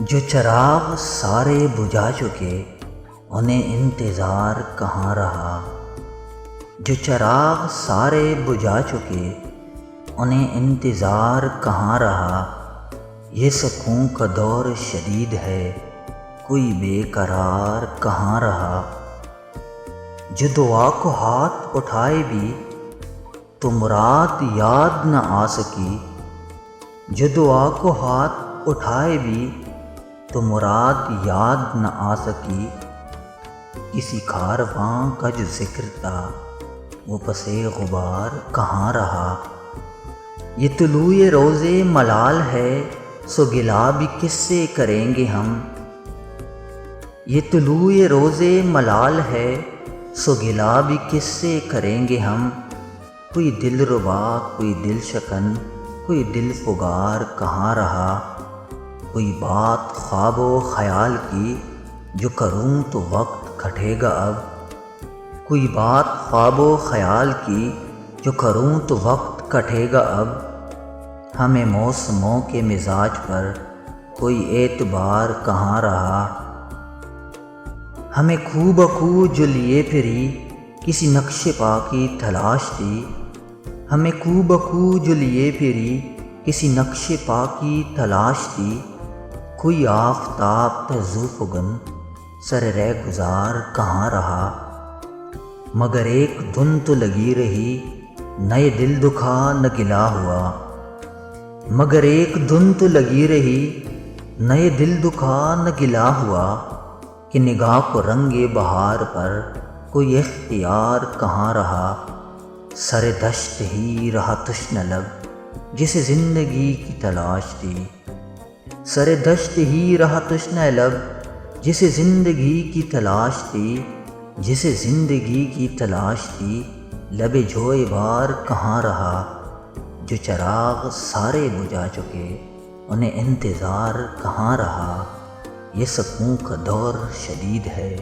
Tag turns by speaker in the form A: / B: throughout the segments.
A: جو چراغ سارے بجھا چکے انہیں انتظار کہاں رہا۔ جو چراغ سارے بجھا چکے انہیں انتظار کہاں رہا۔ یہ سکون کا دور شدید ہے، کوئی بے قرار کہاں رہا۔ جو دعا کو ہاتھ اٹھائے بھی تو مراد یاد نہ آ سکی۔ جو دعا کو ہاتھ اٹھائے بھی تو مراد یاد نہ آ سکی۔ کسی کارواں کا جو ذکر تھا وہ پسِ غبار کہاں رہا۔ یہ طلوع روز ملال ہے سو گلہ بھی کس سے کریں گے ہم۔ یہ طلوع روز ملال ہے سو گلہ بھی کس سے کریں گے ہم۔ کوئی دل ربا کوئی دل شکن کوئی دل فگار کہاں رہا۔ کوئی بات خواب و خیال کی جو کروں تو وقت کٹے گا اب۔ کوئی بات خواب و خیال کی جو کروں تو وقت کٹے گا اب۔ ہمیں موسموں کے مزاج پر کوئی اعتبار کہاں رہا۔ ہمیں کھو بکھو جو لیے پھری کسی نقش پا کی تلاش تھی۔ ہمیں کھو بکھو جو لیے پھری کسی نقش پا کی تلاش تھی۔ کوئی آفتاب تھا ذوفگن سر رہ گزار کہاں رہا۔ مگر ایک دھن تو لگی رہی نہ یہ دل دکھا نہ گلہ ہوا۔ مگر ایک دھن تو لگی رہی نہ یہ دل دکھا نہ گلہ ہوا۔ کہ نگاہ کو رنگ بہار پر کوئی اختیار کہاں رہا۔ سر دشت ہی رہا تشنہ لب جسے زندگی کی تلاش تھی۔ سر دشت ہی رہا تشنہ لب جسے زندگی کی تلاش تھی۔ جسے زندگی کی تلاش تھی لب جوئے بار کہاں رہا۔ جو چراغ سارے بجھا چکے انہیں انتظار کہاں رہا۔ یہ سکون کا دور شدید ہے،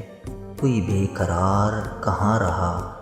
A: کوئی بے قرار کہاں رہا۔